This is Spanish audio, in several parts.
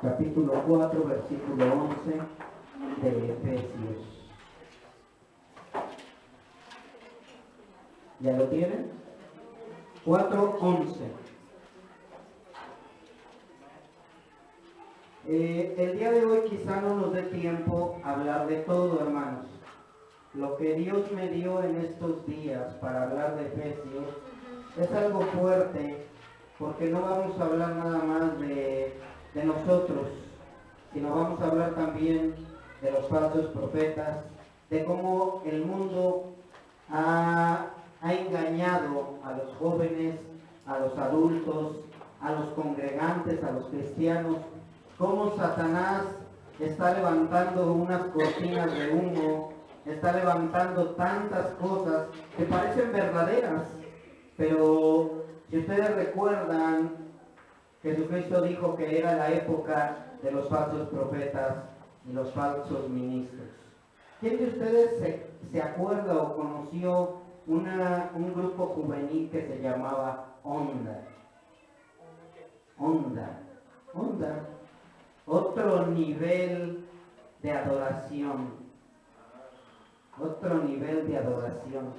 capítulo 4, versículo 11 de Efesios. ¿Ya lo tienen? 4:11. El día de hoy quizá no nos dé tiempo a hablar de todo, hermanos. Lo que Dios me dio en estos días para hablar de Efesios es algo fuerte, porque no vamos a hablar nada más de nosotros, sino vamos a hablar también de los falsos profetas, de cómo el mundo ha engañado a los jóvenes, a los adultos, a los congregantes, a los cristianos, cómo Satanás está levantando unas cortinas de humo, está levantando tantas cosas que parecen verdaderas, pero si ustedes recuerdan, Jesucristo dijo que era la época de los falsos profetas y los falsos ministros. ¿Quién de ustedes se acuerda o conoció un grupo juvenil que se llamaba Onda? Onda. Otro nivel de adoración. Otro nivel de adoración.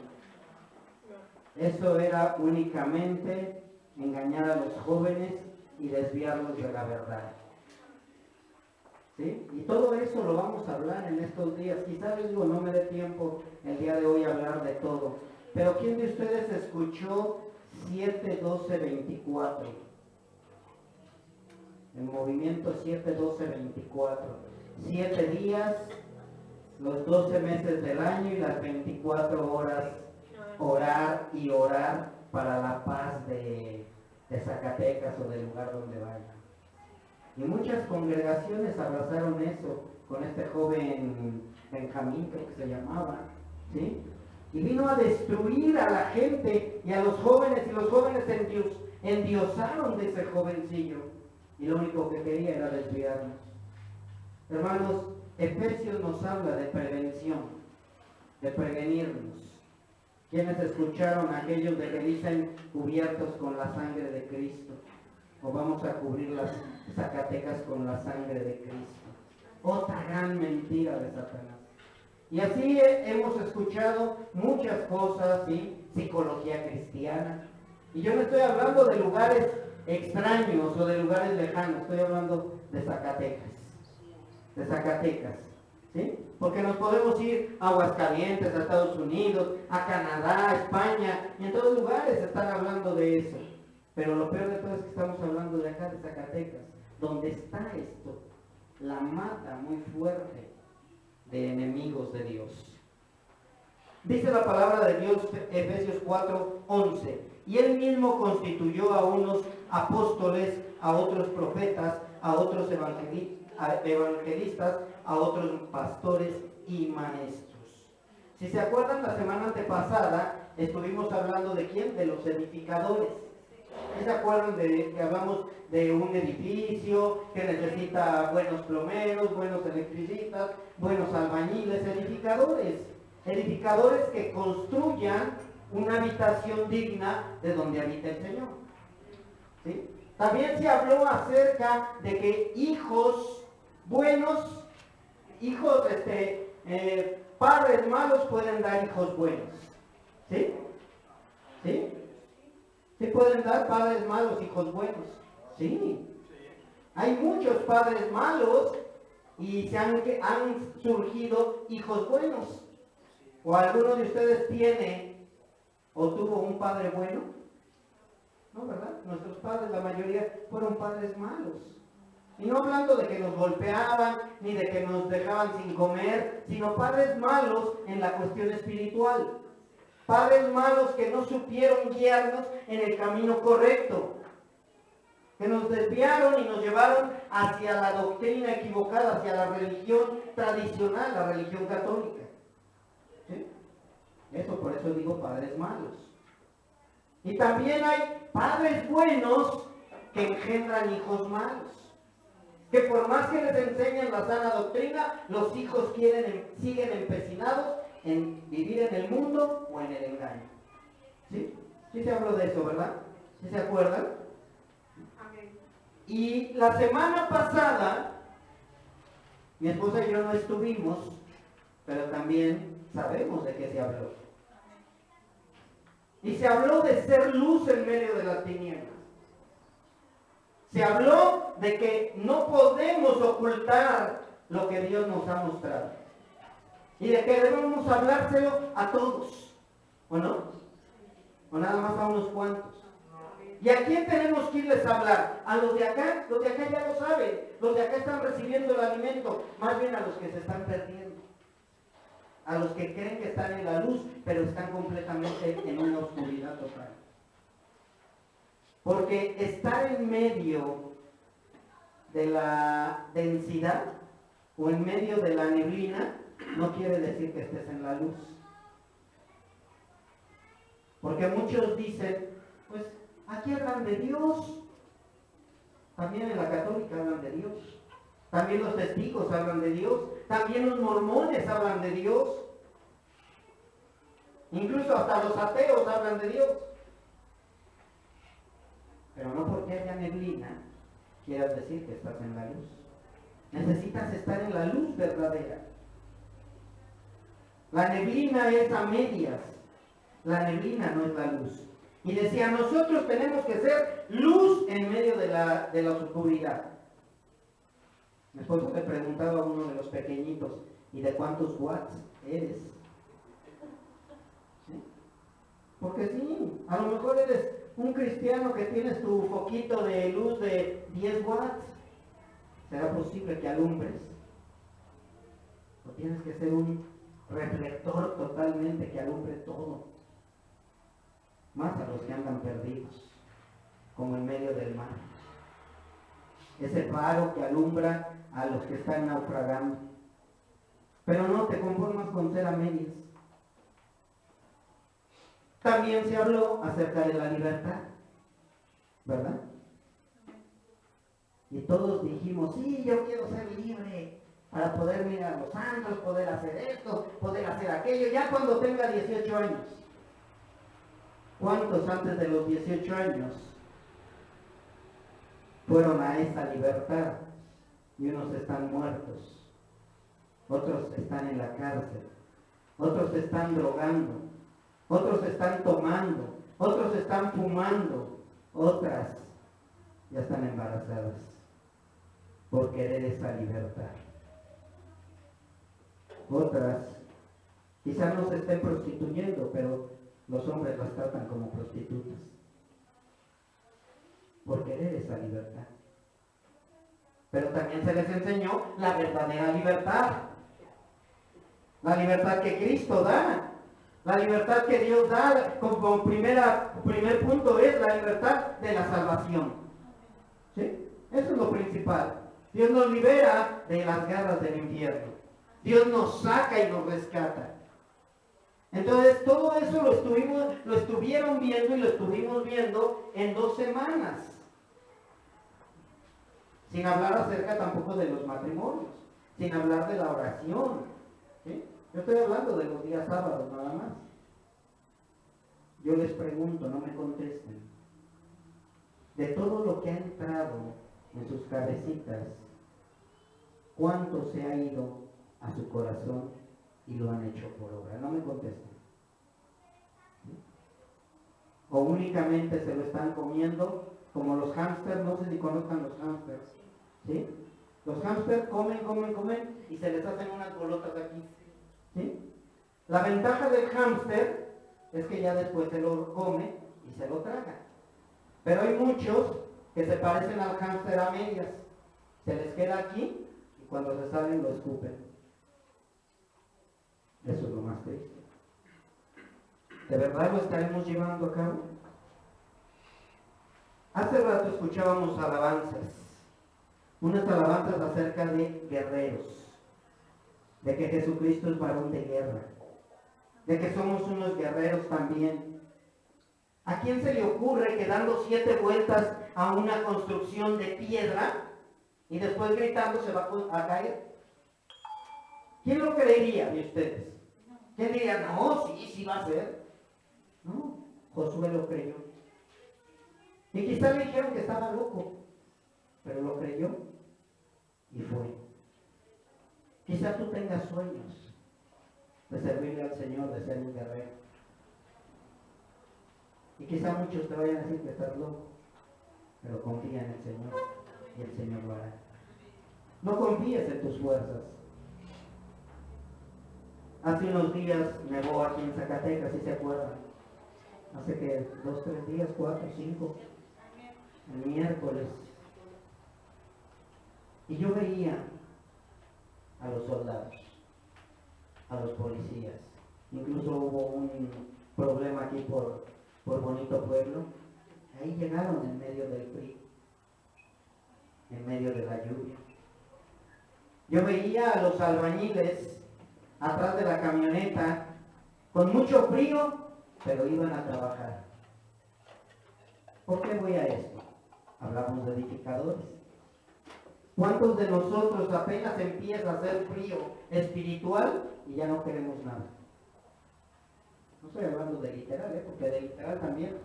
Eso era únicamente engañar a los jóvenes y desviarlos de la verdad. ¿Sí? Y todo eso lo vamos a hablar en estos días. Quizás les digo, no me dé tiempo el día de hoy a hablar de todo. Pero ¿quién de ustedes escuchó 7-12-24? El movimiento 7-12-24. 7 días, los 12 meses del año y las 24 horas orar y orar para la paz de Zacatecas o del lugar donde vayan. Y muchas congregaciones abrazaron eso con este joven Benjamín, creo que se llamaba, ¿sí? Y vino a destruir a la gente y a los jóvenes, y los jóvenes endiosaron de ese jovencillo. Y lo único que quería era desviarnos. Hermanos, Efesios nos habla de prevención, de prevenirnos. ¿Quiénes escucharon a aquellos de que dicen cubiertos con la sangre de Cristo? O vamos a cubrir las Zacatecas con la sangre de Cristo. Otra gran mentira de Satanás. Y así hemos escuchado muchas cosas, ¿sí? Psicología cristiana. Y yo no estoy hablando de lugares extraños o de lugares lejanos, estoy hablando de Zacatecas. De Zacatecas, ¿sí? Porque nos podemos ir a Aguascalientes, a Estados Unidos, a Canadá, a España, y en todos lugares están hablando de eso. Pero lo peor de todo es que estamos hablando de acá, de Zacatecas, donde está esto, la mata muy fuerte de enemigos de Dios. Dice la palabra de Dios, Efesios 4:11, y Él mismo constituyó a unos apóstoles, a otros profetas, a otros evangelistas, a otros pastores y maestros. Si se acuerdan, la semana antepasada estuvimos hablando de quién, de los edificadores. ¿Se acuerdan de que hablamos de un edificio que necesita buenos plomeros, buenos electricistas, buenos albañiles, edificadores que construyan una habitación digna de donde habita el Señor? ¿Sí? También se habló acerca de que hijos buenos, padres malos pueden dar hijos buenos. ¿Sí? ¿Sí? ¿Sí pueden dar padres malos hijos buenos? Sí. Hay muchos padres malos y han surgido hijos buenos. ¿O alguno de ustedes tiene o tuvo un padre bueno? No, ¿verdad? Nuestros padres, la mayoría, fueron padres malos. Y no hablando de que nos golpeaban, ni de que nos dejaban sin comer, sino padres malos en la cuestión espiritual. Padres malos que no supieron guiarnos en el camino correcto, que nos desviaron y nos llevaron hacia la doctrina equivocada, hacia la religión tradicional, la religión católica. ¿Sí? Por eso digo padres malos. Y también hay padres buenos que engendran hijos malos, que por más que les enseñen la sana doctrina, los hijos siguen empecinados en vivir en el mundo o en el engaño. ¿Sí? Sí se habló de eso, ¿verdad? ¿Sí se acuerdan? Y la semana pasada, mi esposa y yo no estuvimos, pero también sabemos de qué se habló. Y se habló de ser luz en medio de las tinieblas. Se habló de que no podemos ocultar lo que Dios nos ha mostrado. Y de que debemos hablárselo a todos. ¿O no? ¿O nada más a unos cuantos? ¿Y a quién tenemos que irles a hablar? ¿A los de acá? Los de acá ya lo saben. Los de acá están recibiendo el alimento. Más bien a los que se están perdiendo. A los que creen que están en la luz, pero están completamente en una oscuridad total. Porque estar en medio de la densidad o en medio de la neblina no quiere decir que estés en la luz. Porque muchos dicen, pues aquí hablan de Dios. También en la católica hablan de Dios. También los testigos hablan de Dios. También los mormones hablan de Dios. Incluso hasta los ateos hablan de Dios. Pero no porque haya neblina quieras decir que estás en la luz. Necesitas estar en la luz verdadera. La neblina es a medias. La neblina no es la luz. Y decía, nosotros tenemos que ser luz en medio de la oscuridad. Mi esposo le preguntaba a uno de los pequeñitos, ¿y de cuántos watts eres? ¿Sí? Porque sí, a lo mejor eres un cristiano que tienes tu foquito de luz de 10 watts. ¿Será posible que alumbres? ¿O tienes que ser un reflector totalmente que alumbre todo? Más a los que andan perdidos, como en medio del mar. Ese faro que alumbra a los que están naufragando. Pero no te conformas con ser a medias. También se habló acerca de la libertad, ¿verdad? Y todos dijimos, sí, yo quiero ser libre para poder mirar a los santos, poder hacer esto, poder hacer aquello, ya cuando tenga 18 años. ¿Cuántos antes de los 18 años fueron a esa libertad? Y unos están muertos, otros están en la cárcel, otros están drogando, otros están tomando, otros están fumando, otras ya están embarazadas por querer esa libertad. Otras quizás no se estén prostituyendo, pero los hombres las tratan como prostitutas por querer esa libertad. Pero también se les enseñó la verdadera libertad. La libertad que Cristo da. La libertad que Dios da como primer punto es la libertad de la salvación. ¿Sí? Eso es lo principal. Dios nos libera de las garras del infierno. Dios nos saca y nos rescata. Entonces todo eso lo estuvieron viendo y lo estuvimos viendo en 2 semanas. Sin hablar acerca tampoco de los matrimonios, sin hablar de la oración. ¿Sí? Yo estoy hablando de los días sábados nada más. Yo les pregunto, no me contesten. De todo lo que ha entrado en sus cabecitas, ¿cuánto se ha ido a su corazón y lo han hecho por obra? No me contesten. ¿Sí? O únicamente se lo están comiendo como los hámsters, no sé si conozcan los hámsters. ¿Sí? Los hámsters comen y se les hacen unas bolotas aquí. ¿Sí? La ventaja del hámster es que ya después se lo come y se lo traga. Pero hay muchos que se parecen al hámster a medias. Se les queda aquí y cuando se salen lo escupen. Eso es lo más triste. ¿De verdad lo estaremos llevando a cabo? Hace rato escuchábamos alabanzas. Unas alabanzas acerca de guerreros, de que Jesucristo es varón de guerra, de que somos unos guerreros también. ¿A quién se le ocurre que dando 7 vueltas a una construcción de piedra y después gritando se va a caer? ¿Quién lo creería de ustedes? ¿Quién diría, no, sí va a ser? No, Josué lo creyó. Y quizá le dijeron que estaba loco. pero lo creyó y fue. Quizá tú tengas sueños de servirle al Señor, de ser un guerrero. Y quizá muchos te vayan a decir que estás loco, pero confía en el Señor y el Señor lo hará. No confíes en tus fuerzas. Hace unos días nevó aquí en Zacatecas, si se acuerdan. Hace que 2, 3 días, 4, 5, el miércoles. Y yo veía a los soldados, a los policías. Incluso hubo un problema aquí por Bonito Pueblo. Ahí llegaron en medio del frío, en medio de la lluvia. Yo veía a los albañiles atrás de la camioneta con mucho frío, pero iban a trabajar. ¿Por qué voy a esto? Hablamos de edificadores. ¿Cuántos de nosotros apenas empieza a hacer frío espiritual y ya no queremos nada? No estoy hablando de literal, porque de literal también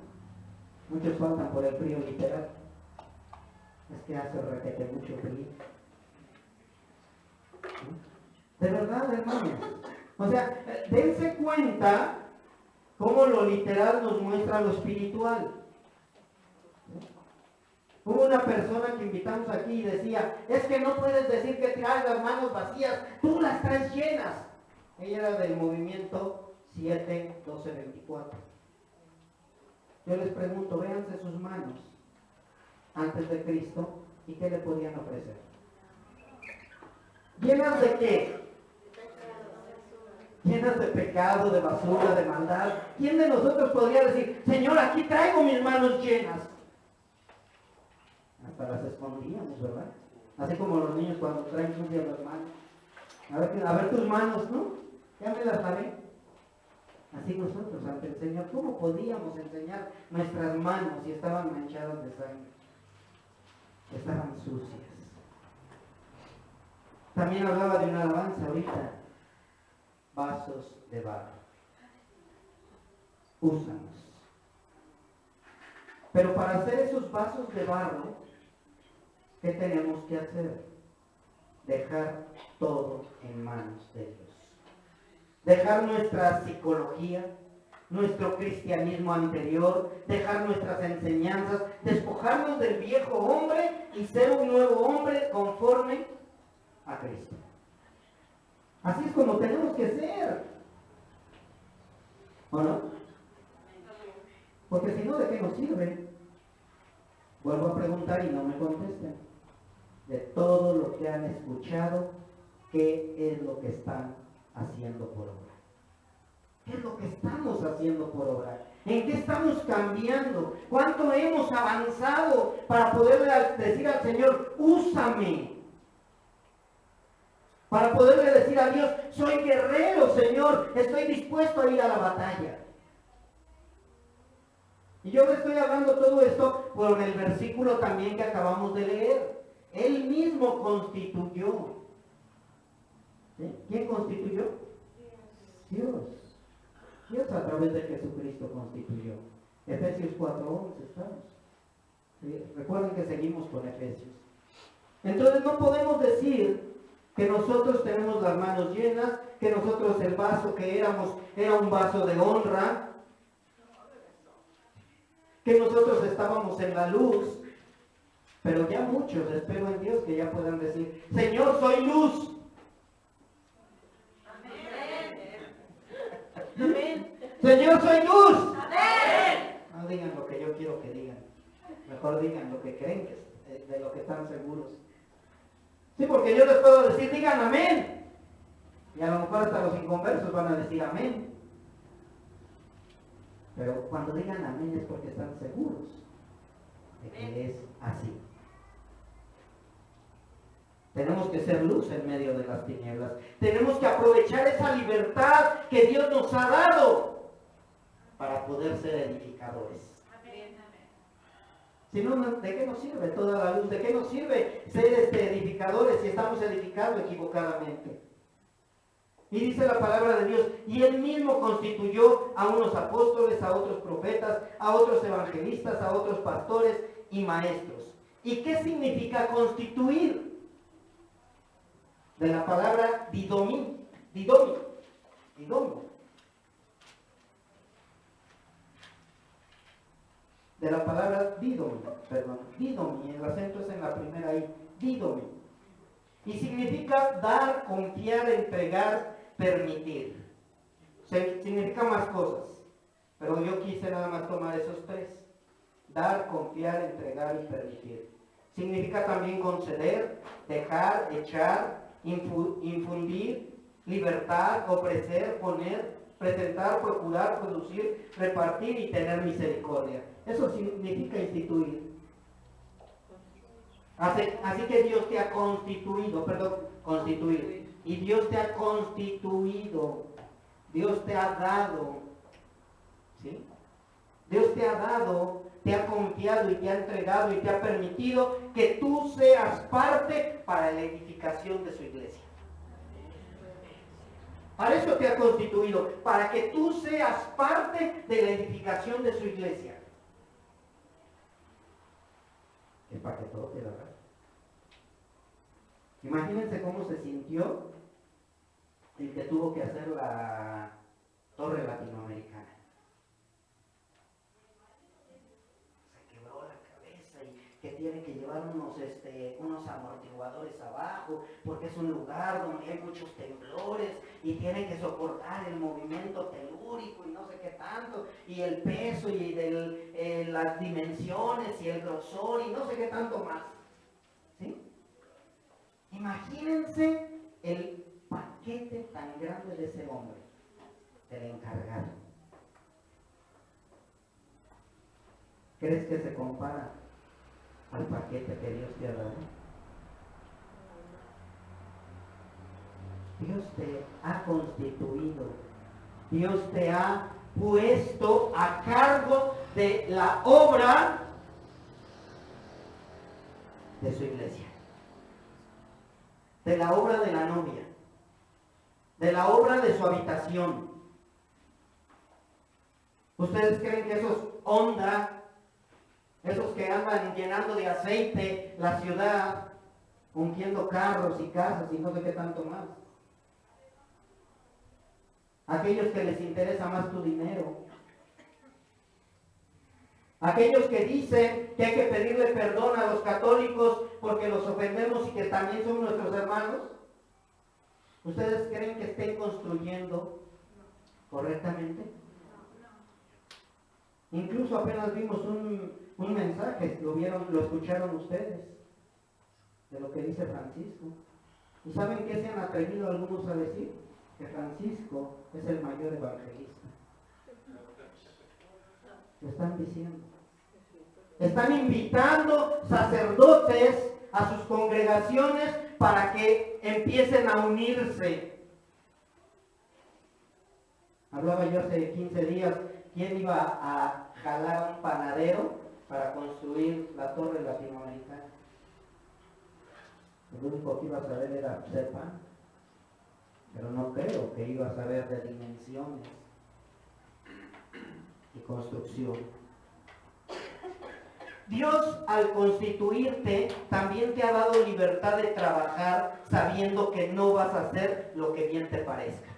muchos faltan por el frío literal. Es que hace requete mucho frío. De verdad, hermanos. O sea, dense cuenta cómo lo literal nos muestra lo espiritual. Hubo una persona que invitamos aquí y decía, es que no puedes decir que traes las manos vacías, tú las traes llenas. Ella era del movimiento 7-12-24. Yo les pregunto, véanse sus manos antes de Cristo y qué le podían ofrecer. ¿Llenas de qué? Llenas de pecado, de basura, de maldad. ¿Quién de nosotros podría decir, Señor, aquí traigo mis manos llenas? Hasta las escondíamos, ¿verdad? Así como los niños cuando traen sucias las manos. A ver tus manos, ¿no? Ya me las lavé. Así nosotros ante el Señor, ¿cómo podíamos enseñar nuestras manos si estaban manchadas de sangre? Estaban sucias. También hablaba de una alabanza ahorita. Vasos de barro. Úsanos. Pero para hacer esos vasos de barro, ¿qué tenemos que hacer? Dejar todo en manos de Dios. Dejar nuestra psicología, nuestro cristianismo anterior, dejar nuestras enseñanzas, despojarnos del viejo hombre y ser un nuevo hombre conforme a Cristo. Así es como tenemos que ser. ¿O no? Porque si no, ¿de qué nos sirve? Vuelvo a preguntar y no me contesten. De todo lo que han escuchado, ¿qué es lo que están haciendo por obra? ¿Qué es lo que estamos haciendo por obra? ¿En qué estamos cambiando? ¿Cuánto hemos avanzado para poder decir al Señor, úsame? Para poderle decir a Dios, soy guerrero, Señor, estoy dispuesto a ir a la batalla. Y yo le estoy hablando todo esto por el versículo también que acabamos de leer. Él mismo constituyó. ¿Sí? ¿Quién constituyó? Dios. Dios a través de Jesucristo constituyó. Efesios 4:11 estamos. ¿Sí? Recuerden que seguimos con Efesios. Entonces no podemos decir que nosotros tenemos las manos llenas, que nosotros el vaso que éramos era un vaso de honra, que nosotros estábamos en la luz, pero ya muchos, espero en Dios, que ya puedan decir, Señor, soy luz. Amén. Señor, soy luz. Amén. No digan lo que yo quiero que digan, mejor digan lo que creen, de lo que están seguros. Sí, porque yo les puedo decir, digan amén. Y a lo mejor hasta los inconversos van a decir amén. Pero cuando digan amén es porque están seguros de que es así. Tenemos que ser luz en medio de las tinieblas. Tenemos que aprovechar esa libertad que Dios nos ha dado para poder ser edificadores. Si no, ¿de qué nos sirve toda la luz? ¿De qué nos sirve ser edificadores si estamos edificando equivocadamente? Y dice la palabra de Dios, y Él mismo constituyó a unos apóstoles, a otros profetas, a otros evangelistas, a otros pastores y maestros. ¿Y qué significa constituir? De la palabra didomi. De la palabra didomi, el acento es en la primera I, didomi. Y significa dar, confiar, entregar, permitir. Significa más cosas, pero yo quise nada más tomar esos tres. Dar, confiar, entregar y permitir. Significa también conceder, dejar, echar, infundir, libertar, ofrecer, poner, presentar, procurar, producir, repartir y tener misericordia. Eso significa instituir. Así que Dios te ha constituir. Y Dios te ha constituido. Dios te ha dado. ¿Sí? Dios te ha dado, te ha confiado y te ha entregado y te ha permitido que tú seas parte para la edificación de su iglesia. Para eso te ha constituido, para que tú seas parte de la edificación de su iglesia. El paquetote, ¿verdad? Imagínense cómo se sintió el que tuvo que hacer la torre latinoamericana. Se quebró la cabeza y que tiene que llevar unos amortiguadores abajo, porque es un lugar donde hay muchos temblores y tiene que soportar el movimiento telúrico y no sé qué tanto, y el peso y las dimensiones y el grosor y no sé qué tanto más. ¿Sí? Imagínense el paquete tan grande de ese hombre, del encargado. ¿Crees que se compara al paquete que Dios te ha dado? Dios te ha constituido, Dios te ha puesto a cargo de la obra de su iglesia, de la obra de la novia, de la obra de su habitación. ¿Ustedes creen que esos Honda, esos que andan llenando de aceite la ciudad, ungiendo carros y casas y no sé qué tanto más? Aquellos que les interesa más tu dinero. Aquellos que dicen que hay que pedirle perdón a los católicos porque los ofendemos y que también son nuestros hermanos. ¿Ustedes creen que estén construyendo correctamente? Incluso apenas vimos un mensaje, lo escucharon ustedes, de lo que dice Francisco. ¿Y saben qué se han atrevido algunos a decir? Que Francisco es el mayor evangelista. Lo están diciendo. Están invitando sacerdotes a sus congregaciones para que empiecen a unirse. Hablaba yo hace 15 días, ¿quién iba a jalar a un panadero para construir la torre latinoamericana? El único que iba a saber era hacer pan, pero no creo que iba a saber de dimensiones y construcción. Dios, al constituirte, también te ha dado libertad de trabajar sabiendo que no vas a hacer lo que bien te parezca.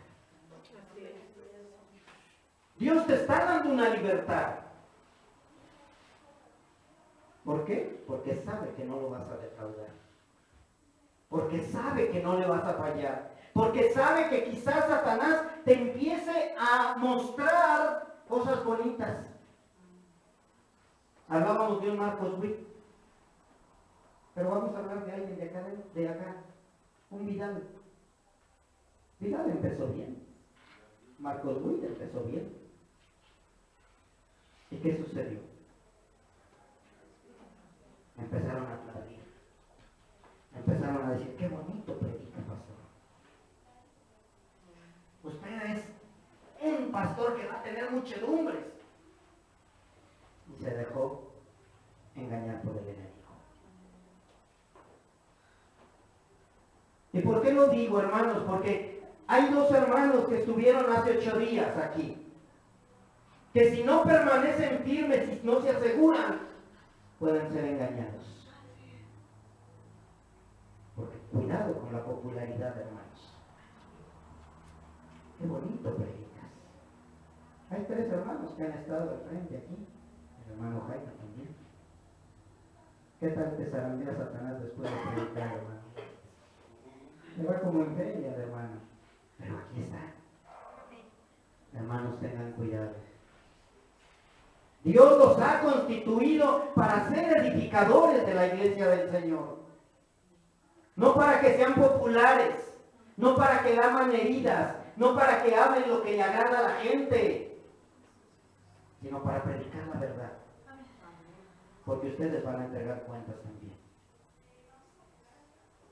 Dios te está dando una libertad. ¿Por qué? Porque sabe que no lo vas a defraudar. Porque sabe que no le vas a fallar. Porque sabe que quizás Satanás te empiece a mostrar cosas bonitas. Hablábamos de un Marcos Witt, pero vamos a hablar de alguien de acá, un Vidal. Vidal empezó bien. Marcos Witt empezó bien. ¿Y qué sucedió? Empezaron a aplaudir. Empezaron a decir, qué bonito predica, pastor. Usted es un pastor que va a tener muchedumbres. Y se dejó engañar por el enemigo. ¿Y por qué lo digo, hermanos? Porque hay dos hermanos que estuvieron hace 8 días aquí, que si no permanecen firmes y no se aseguran, pueden ser engañados. Cuidado con la popularidad, hermanos. Qué bonito predicas. Hay 3 hermanos que han estado al frente aquí. El hermano Jaime también. ¿Qué tal te zarandea Satanás después de predicar, hermano? Le va como en feria, hermano. Pero aquí está. Hermanos, tengan cuidado. Dios los ha constituido para ser edificadores de la iglesia del Señor. No para que sean populares, no para que laman heridas, no para que hablen lo que le agrada a la gente, sino para predicar la verdad. Porque ustedes van a entregar cuentas también.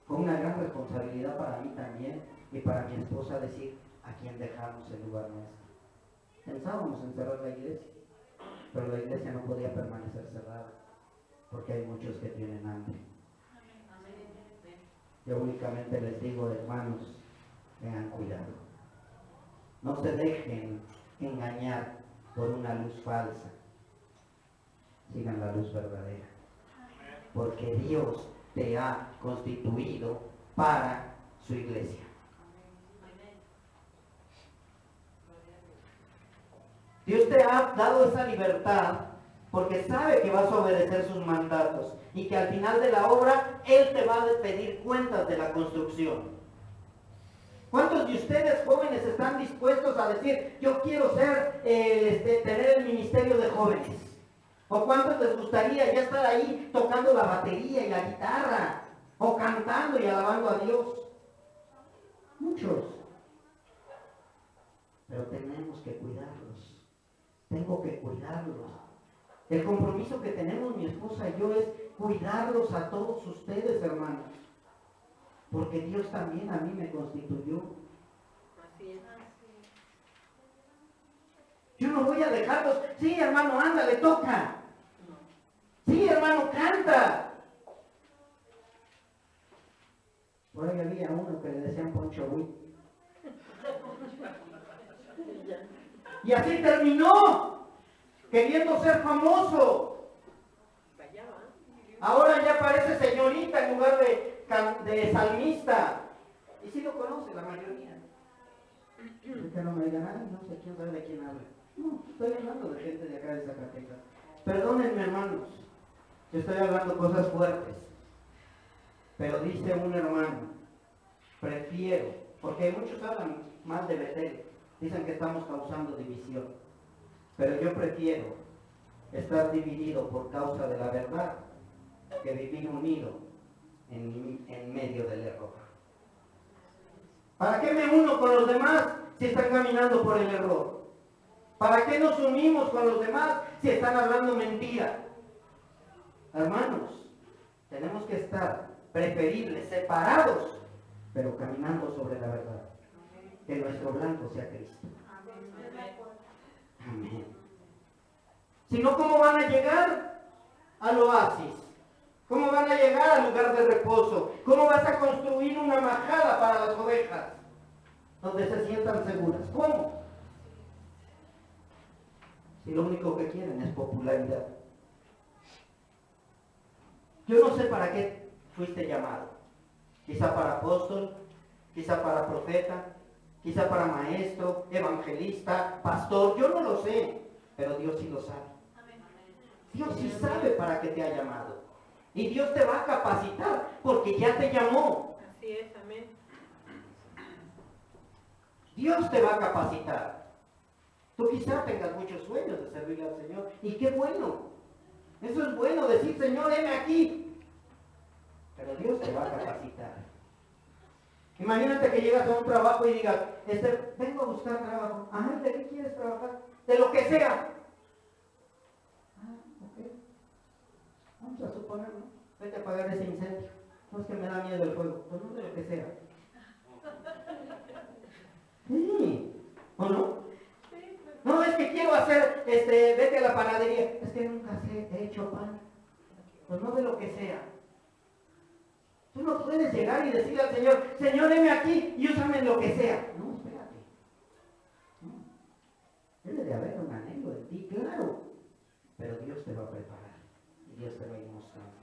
Fue una gran responsabilidad para mí también y para mi esposa decir a quién dejamos el lugar nuestro. Pensábamos en cerrar la iglesia, pero la iglesia no podía permanecer cerrada porque hay muchos que tienen hambre. Yo únicamente les digo, hermanos, tengan cuidado. No se dejen engañar por una luz falsa. Sigan la luz verdadera. Porque Dios te ha constituido para su iglesia. Dios te ha dado esa libertad porque sabe que vas a obedecer sus mandatos y que al final de la obra Él te va a pedir cuentas de la construcción. ¿Cuántos de ustedes jóvenes están dispuestos a decir, yo quiero tener el ministerio de jóvenes? ¿O cuántos les gustaría ya estar ahí tocando la batería y la guitarra? ¿O cantando y alabando a Dios? Muchos. Pero tenemos que cuidarlos. Tengo que cuidarlos. El compromiso que tenemos mi esposa y yo es cuidarlos a todos ustedes, hermanos. Porque Dios también a mí me constituyó. Así es. Yo no voy a dejarlos. Sí, hermano, ándale, toca. Sí, hermano, canta. Por ahí había uno que le decían Poncho Buit. Y así terminó, queriendo ser famoso. Ahora ya parece señorita en lugar de salmista. Y sí lo conoce la mayoría. Es que no me digan, ay, no sé quién sabe de quién habla. No, estoy hablando de gente de acá de Zacatecas. Perdónenme, hermanos, yo estoy hablando cosas fuertes. Pero dice un hermano, prefiero, porque muchos hablan mal de Betel, dicen que estamos causando división. Pero yo prefiero estar dividido por causa de la verdad que vivir unido en medio del error. ¿Para qué me uno con los demás si están caminando por el error? ¿Para qué nos unimos con los demás si están hablando mentira? Hermanos, tenemos que estar preferibles, separados, pero caminando sobre la verdad. Que nuestro blanco sea Cristo. Amén. Si no, ¿cómo van a llegar al oasis? ¿Cómo van a llegar al lugar de reposo? ¿Cómo vas a construir una majada para las ovejas donde se sientan seguras? ¿Cómo? Si lo único que quieren es popularidad. Yo no sé para qué fuiste llamado. Quizá para apóstol, quizá para profeta, quizá para maestro, evangelista, pastor. Yo no lo sé, pero Dios sí lo sabe. Dios sí sabe para qué te ha llamado. Y Dios te va a capacitar porque ya te llamó. Así es, amén. Dios te va a capacitar. Tú quizá tengas muchos sueños de servirle al Señor. Y qué bueno. Eso es bueno, decir, Señor, heme aquí. Pero Dios te va a capacitar. Imagínate que llegas a un trabajo y digas, vengo a buscar trabajo. Ay, ¿de qué quieres trabajar? De lo que sea. Ok. Vamos a suponer, ¿no? Vete a apagar ese incendio. No es que me da miedo el fuego. Pues no, de lo que sea. Sí. ¿O no? No, es que quiero hacer, vete a la panadería. Es que nunca he hecho pan. Pues no, de lo que sea. Tú no puedes llegar y decirle al Señor, Señor, heme aquí y úsame en lo que sea. No, espérate. No. Debe de haber un anhelo en ti, claro. Pero Dios te va a preparar. Y Dios te va a ir mostrando.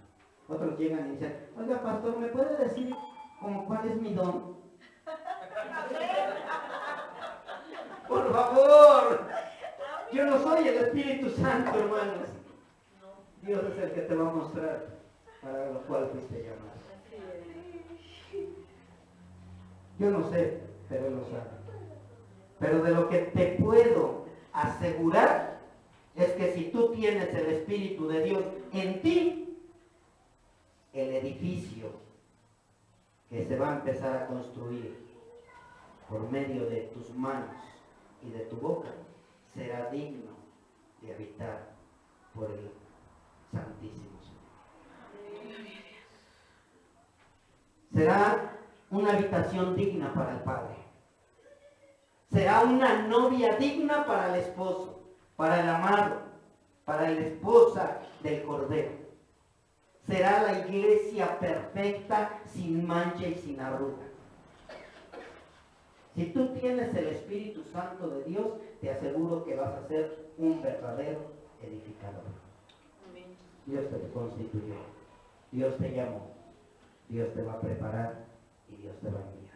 Otros llegan y dicen, oiga, pastor, ¿me puede decir con ¿cuál es mi don? Por favor, yo no soy el Espíritu Santo, hermanos. Dios es el que te va a mostrar para lo cual fuiste llamado. Yo no sé, pero Él lo sabe. Pero de lo que te puedo asegurar es que si tú tienes el Espíritu de Dios en ti, el edificio que se va a empezar a construir por medio de tus manos y de tu boca será digno de habitar por el Santísimo Señor. Será una habitación digna para el Padre. Será una novia digna para el esposo, para el amado, para la esposa del Cordero. Será la iglesia perfecta, sin mancha y sin arruga. Si tú tienes el Espíritu Santo de Dios, te aseguro que vas a ser un verdadero edificador. Dios te constituyó, Dios te llamó, Dios te va a preparar y Dios te va a enviar.